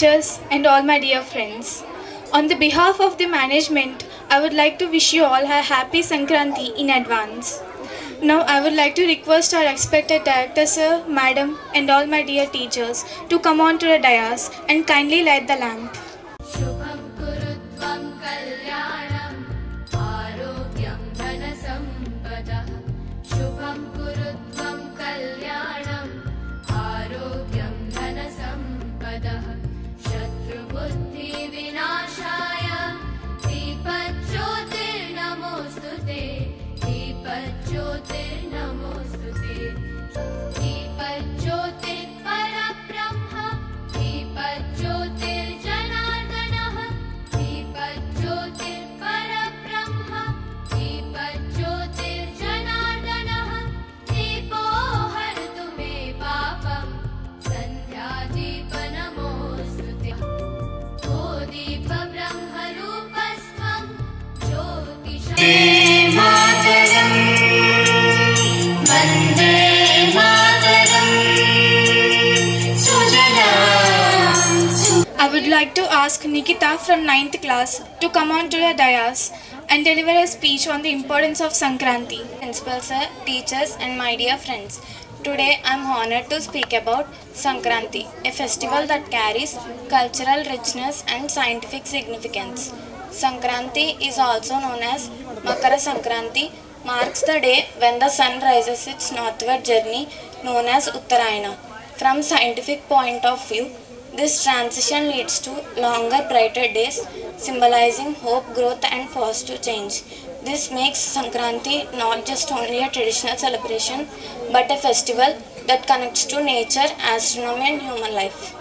teachers, and all my dear friends. On the behalf of the management, I would like to wish you all a happy Sankranti in advance. Now, I would like to request our respected director, sir, madam, and all my dear teachers to come on to the dais and kindly light the lamp. शुभं कुरुत्वं कल्याणं आरोग्यं धनसम्पदः शुभं कुरुत्वं कल्याणं आरोग्यं धनसम्पदः शत्रुबुद्धिविनाशाय दीपज्योतिर्नमोऽस्तुते दीपज्योतिर्नमोऽस्तुते दीपज्योतिर्परब्रह्म दीपज्योतिर्जनार्दनः दीपज्योतिर्परब्रह्म दीपज्योतिर्जनार्दनः दीपो हरतु मे पापं सन्ध्यादीपनमोऽस्तुते ओ दीपब्रह्मरूपस्त्वं ज्योतिषं वन्दे I would like to ask Nikita from 9th class to come on to the dais and deliver a speech on the importance of Sankranti. Principal sir, teachers and my dear friends. Today I am honored to speak about Sankranti, a festival that carries cultural richness and scientific significance. Sankranti is also known as Makara Sankranti, marks the day when the sun rises its northward journey known as Uttarayana. From scientific point of view, this transition leads to longer, brighter days, symbolizing hope, growth, and positive change. This makes Sankranti not just only a traditional celebration, but a festival that connects to nature, astronomy, and human life.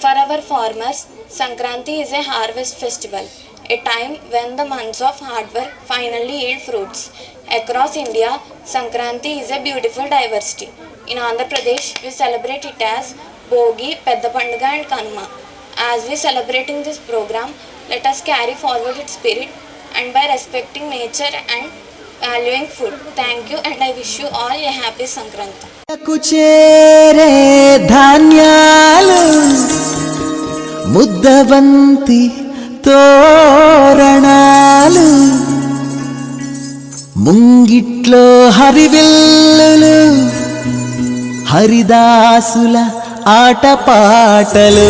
For our farmers, Sankranti is a harvest festival, a time when the months of hard work finally yield fruits. Across India, Sankranti is a beautiful diversity. In Andhra Pradesh, we celebrate it as Bogi, Pedda Panduga and Kanuma. As we celebrating this program, let us carry forward its spirit and by respecting nature and valuing food. Thank you and I wish you all a happy Sankranti. కుచేరే ధాన్యాలు ముద్దబంతి తోరణాలు ముంగిట్లో హరివిల్లులు హరిదాసుల ఆటపాటలు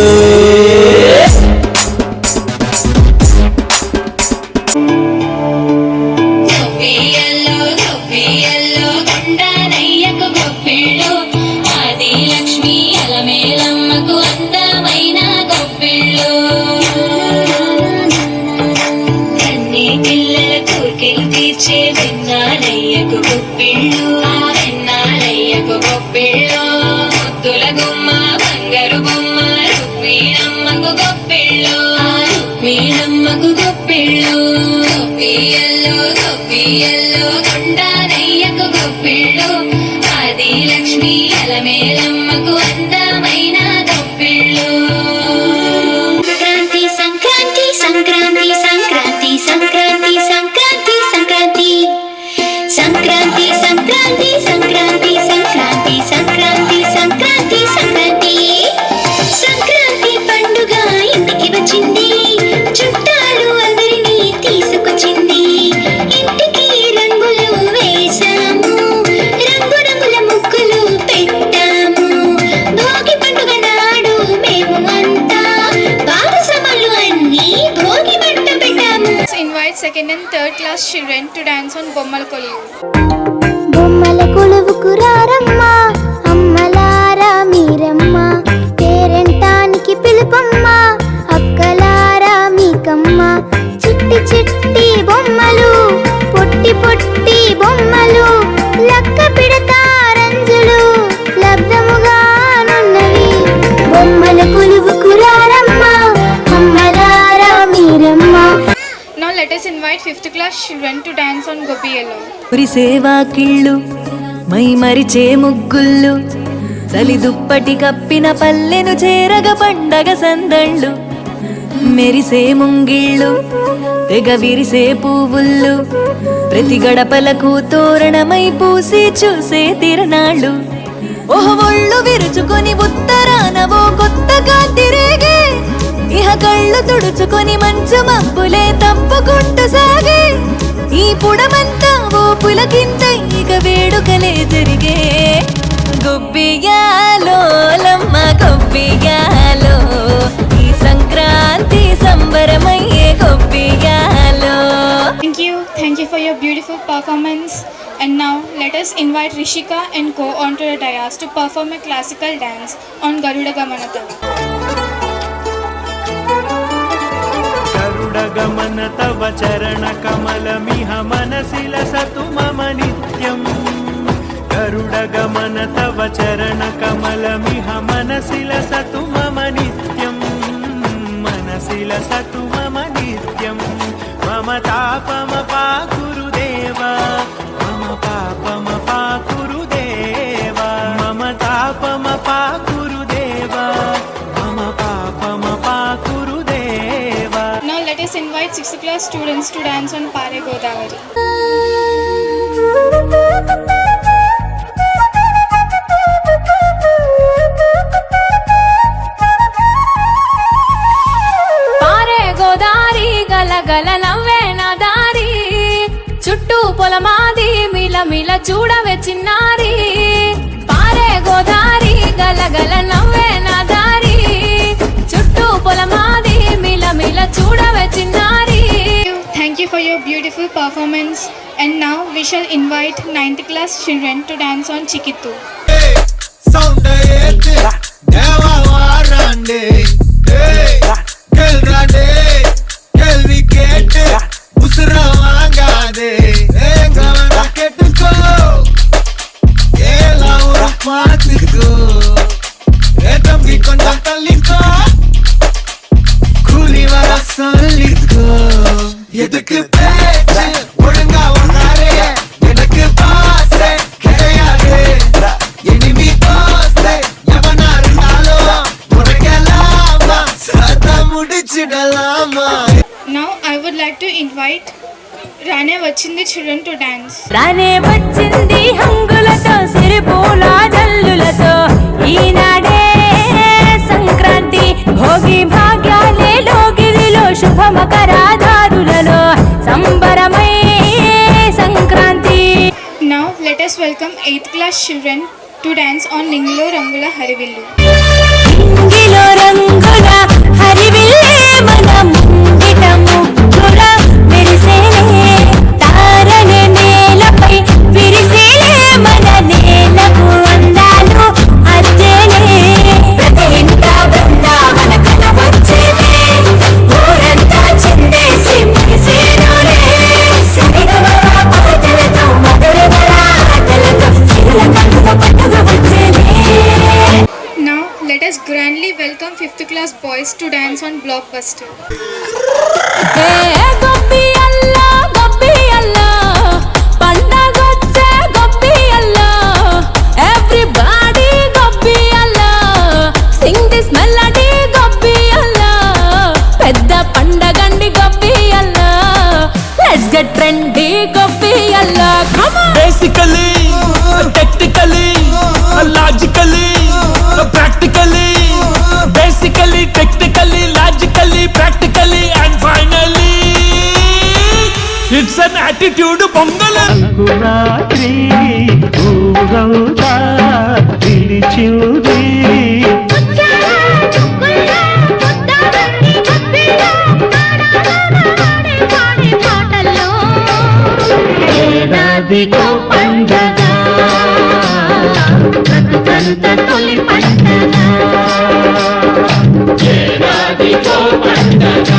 Second and third class children to dance on Bommal Kolu. బొమ్మల కొలువుకు రారమ్మా అమ్మలారా మీరమ్మా పేరెంటానికి పిలుపమ్మా అక్కలారా మీకమ్మ చిట్టి చిట్టి బొమ్మలు పొట్టి పొట్టి బొమ్మలు లక్క పిడతారంజులు లబ్ధముగానున్నవి బొమ్మల కొలువుకు రారమ్మా అమ్మలారా మీరమ్మా. Now let us invite 5th class children to dance on Gopi Yellow. పురి సేవాకిళ్ళు మై మరిచే ముగ్గుళ్ళు చలి దుప్పటి కప్పిన పల్లెను చేరగ పండగ సందళ్ళు మెరిసే ముంగిళ్ళు తెగ విరిసే పువ్వుళ్ళు ప్రతి గడపలకు తోరణమై పూసి చూసే తిరణాళ్ళు ఒళ్ళు విరుచుకొని ఉత్తరాన ఓ కొత్త కాంతి రేగే ఇహ కళ్ళు తుడుచుకొని మంచు మబ్బులే తప్పుకుంటూ సాగే ఈ పుడమంతా ఓ పులకింత ఇక వేడుకలే జరిగే గొబ్బియాలో లమ్మ గొబ్బియాలో ఈ Sankranti సంబరమయ్యే గొబ్బియాలో. Thank you for your beautiful performance. And now let us invite Rishika and Co onto the dais to perform a classical dance on Garuda Gamanatava. Garuda Gamanatava Charana Kamalamiha Manasila Satu Mama Nityam. Garuda Gamanatava Charana Kamalamiha Manasila Satu Mama Nityam. Manasila Satu Mama Nityam. Mama Tapama Pa Gurudeva. Mama Papama Pa Gurudeva. Mama Tapama Pa Gurudeva. Mama Papama Pa Gurudeva. Now let us invite 6th class students to dance on Pare Godavari. గల నవ్వే నా దారి చుట్టూ పొలమాది మిల మిల చూడవే చిన్నారి పారే గోదారి గల గల నవ్వే నా దారి చుట్టూ పొలమాది మిల మిల చూడవే చిన్నారి. Thank you for your beautiful performance. And now we shall invite 9th class children to dance on Chikittu. Sound Deva Varande Kelrade Kelviket Usra Vangade Gavana Ketuko Ela Urapatiko Etambi Kondaliko Kuli Varasaliko Yeduk Peche Uranga Vangare Yedak Paase Kereyade Enimi Paase Yavanar Nalo Urgelama Sata Mudichidalama. Now I would like to invite Rane Vachindi children to dance. రానే వచ్చింది హంగులతో సిరిపూల జల్లులతో ఈనాడే సంక్రాంతి భోగి భాగ్యాలే లోగిలిలో శుభ మకరాధారులలో సంబరమై Sankranti. Now let us welcome 8th class children to dance on Ninglo Rangula Harivillu. ఇంగిలో రంగుల హరివిల్లే మన ముంగిట ముగ్గుల మెరిసేలే తారనే నేలపై విరిసేలే మన నేలకు అందాలు అద్దేలే ప్రతి ఇంట బృందావన కల వచ్చేలే ఊరంతా చిందేసి మురిసేనులే సరిగమల పాటలతో మధురమల ఆటలతో చిరుల కన్నుల పండుగ వచ్చేలే. Now let us grandly welcome 5th class boys to dance on Blockbuster. ఏ గొబ్బి అల్లా పండగొచ్చే గొబ్బి అల్లా ఎవ్రీబడీ గొబ్బి అల్లా సింగ్ దిస్ మెలడీ గొబ్బి అల్లా పెద్ద పండగండి గొబ్బి అల్లా లెట్స్ గెట్ ట్రెండీ గొబ్బి అల్లా come on. Basically, technically, logically, practically, basically, technically, logically, practically, and finally, it's an attitude Pongal. అంకురాత్రి ఊరవుతా పిలిచింది ఏడాదికో పండగ బ్రతుకంత తొలి పండగ ఏడాదికో పండగ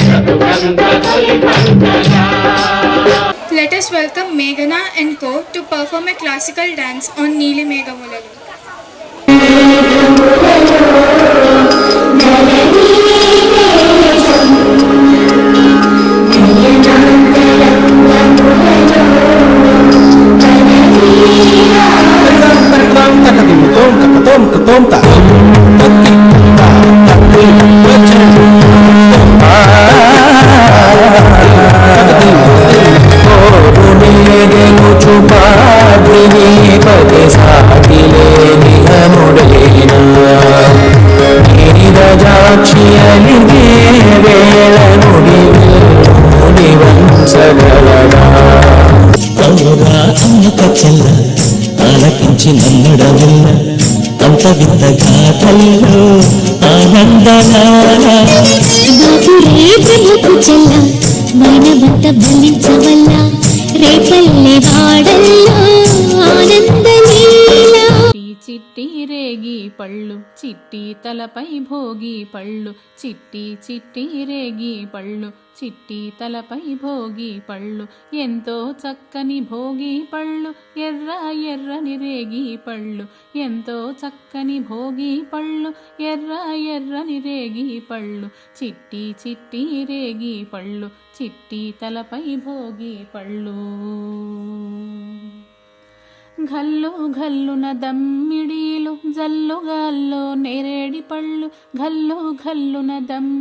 బ్రతుకంత తొలి పండగ. Let us welcome Meghana and Co to perform a classical dance on Neeli Meghamulalu. छुपा दिने पद साथिले ఆలకించి నన్నుడవిల్ల అంత వింత గాథల్లో ఆనందనాల బాబురే బ్రహ్మకు చెల్ల మైనవంత బలించవల్ల రేపల్లె వాడల్లో ఆనందలీలా చిట్టి రేగి పళ్ళు చిట్టి తలపై భోగి పళ్ళు చిట్టి చిట్టి రేగి పళ్ళు చిట్టి తలపై భోగి పళ్ళు ఎంతో చక్కని భోగి పళ్ళు ఎర్ర ఎర్రని రేగి పళ్ళు ఎంతో చక్కని భోగి పళ్ళు ఎర్ర ఎర్రని రేగి పళ్ళు చిట్టి చిట్టి రేగి పళ్ళు చిట్టి తలపై భోగి పళ్ళు ఘల్లు ఘల్లున దమ్మిడీలు జల్లుగాల్లో నేరేడి పళ్ళు ఘల్లు ఘల్లున దమ్